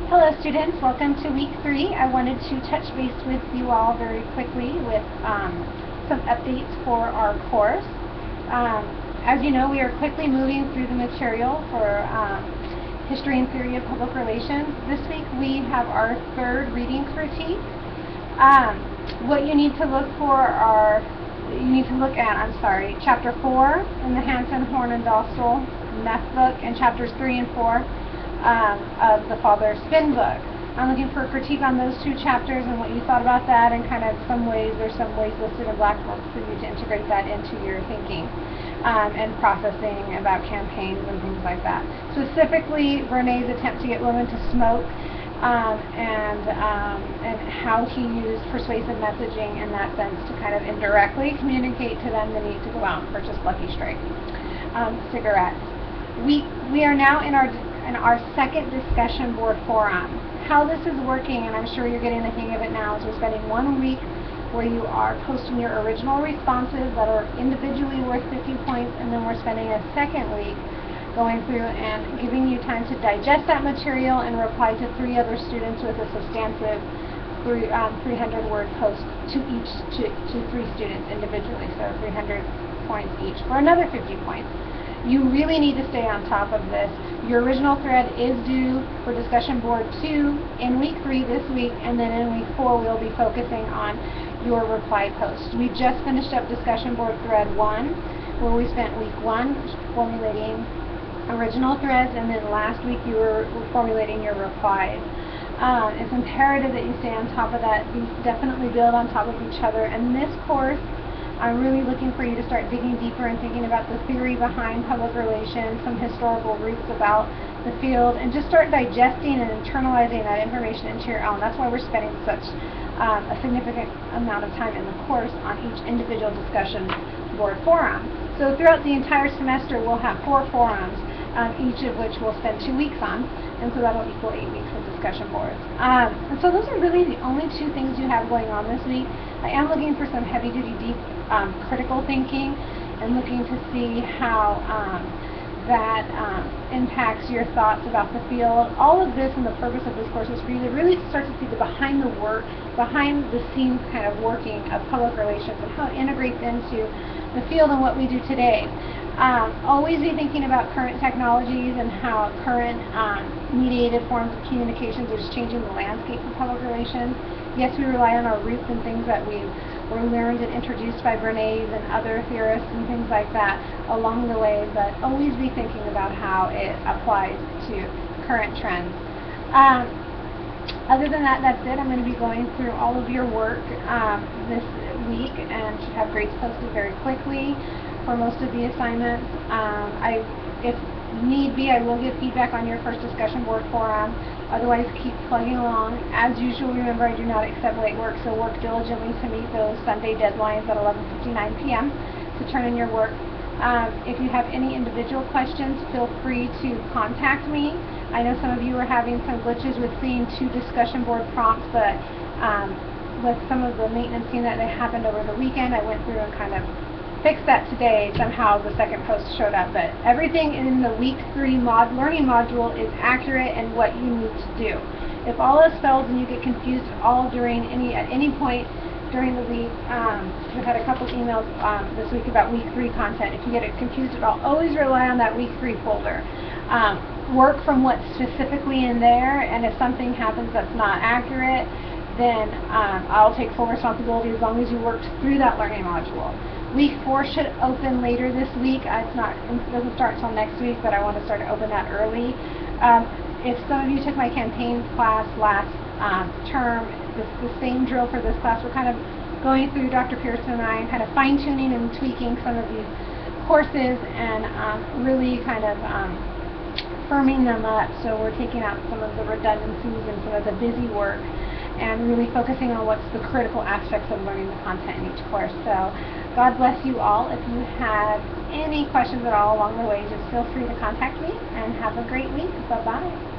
Hello students, welcome to week 3. I wanted to touch base with you all very quickly with some updates for our course. As you know, we are quickly moving through the material for History and Theory of Public Relations. This week we have our third reading critique. What you need to look for are, chapter 4 in the Hansen, Horn, and Dostal Meth book, and chapters 3 and 4 of the Father Spin book. I'm looking for a critique on those two chapters and what you thought about that, and kind of there's some ways listed in Blackboard for you to integrate that into your thinking and processing about campaigns and things like that. Specifically, Bernays' attempt to get women to smoke and how he used persuasive messaging in that sense to kind of indirectly communicate to them the need to go out and purchase Lucky Strike cigarettes. We are now in our second discussion board forum. How this is working, and I'm sure you're getting the hang of it now, is we're spending 1 week where you are posting your original responses that are individually worth 50 points, and then we're spending a second week going through and giving you time to digest that material and reply to 3 other students with a substantive 300-word post to 3 students individually, so 300 points each for another 50 points. You really need to stay on top of this. Your original thread is due for discussion board 2 in week 3 this week, and then in week 4 we'll be focusing on your reply post. We just finished up discussion board thread 1, where we spent week 1 formulating original threads, and then last week you were formulating your replies. It's imperative that you stay on top of that. You definitely build on top of each other. And this course, I'm really looking for you to start digging deeper and thinking about the theory behind public relations, some historical roots about the field, and just start digesting and internalizing that information into your own. That's why we're spending such a significant amount of time in the course on each individual discussion board forum. So throughout the entire semester we'll have 4 forums, each of which we'll spend 2 weeks on, and so that'll equal 8 weeks of discussion boards. And so those are really the only 2 things you have going on this week. I am looking for some heavy-duty, deep critical thinking, and looking to see how that impacts your thoughts about the field. All of this, and the purpose of this course, is for you to really start to see the behind the scenes kind of working of public relations and how it integrates into the field and what we do today. Always be thinking about current technologies and how current mediated forms of communications are just changing the landscape of public relations. Yes, we rely on our roots and things that we were learned and introduced by Bernays and other theorists and things like that along the way, but always be thinking about how it applies to current trends. Other than that, that's it. I'm going to be going through all of your work this week and should have grades posted very quickly for most of the assignments. If need be, I will give feedback on your first discussion board forum. Otherwise, keep plugging along. As usual, remember, I do not accept late work, so work diligently to meet those Sunday deadlines at 11:59 p.m. to turn in your work. If you have any individual questions, feel free to contact me. I know some of you are having some glitches with seeing 2 discussion board prompts, but with some of the maintenance that happened over the weekend, I went through and kind of fixed that today. Somehow the second post showed up, but everything in the week 3 learning module is accurate and what you need to do. If all else fails and you get confused at any point during the week, we've had a couple emails this week about week 3 content. If you get it confused at all, always rely on that week 3 folder. Work from what's specifically in there, and if something happens that's not accurate, then I'll take full responsibility as long as you worked through that learning module. Week 4 should open later this week. It doesn't start until next week, but I want to start to open that early. If some of you took my campaigns class last term, the same drill for this class. We're kind of going through, Dr. Pearson and I, kind of fine-tuning and tweaking some of these courses and really kind of firming them up. So we're taking out some of the redundancies and some of the busy work and really focusing on what's the critical aspects of learning the content in each course. So God bless you all. If you have any questions at all along the way, just feel free to contact me, and have a great week. Bye-bye.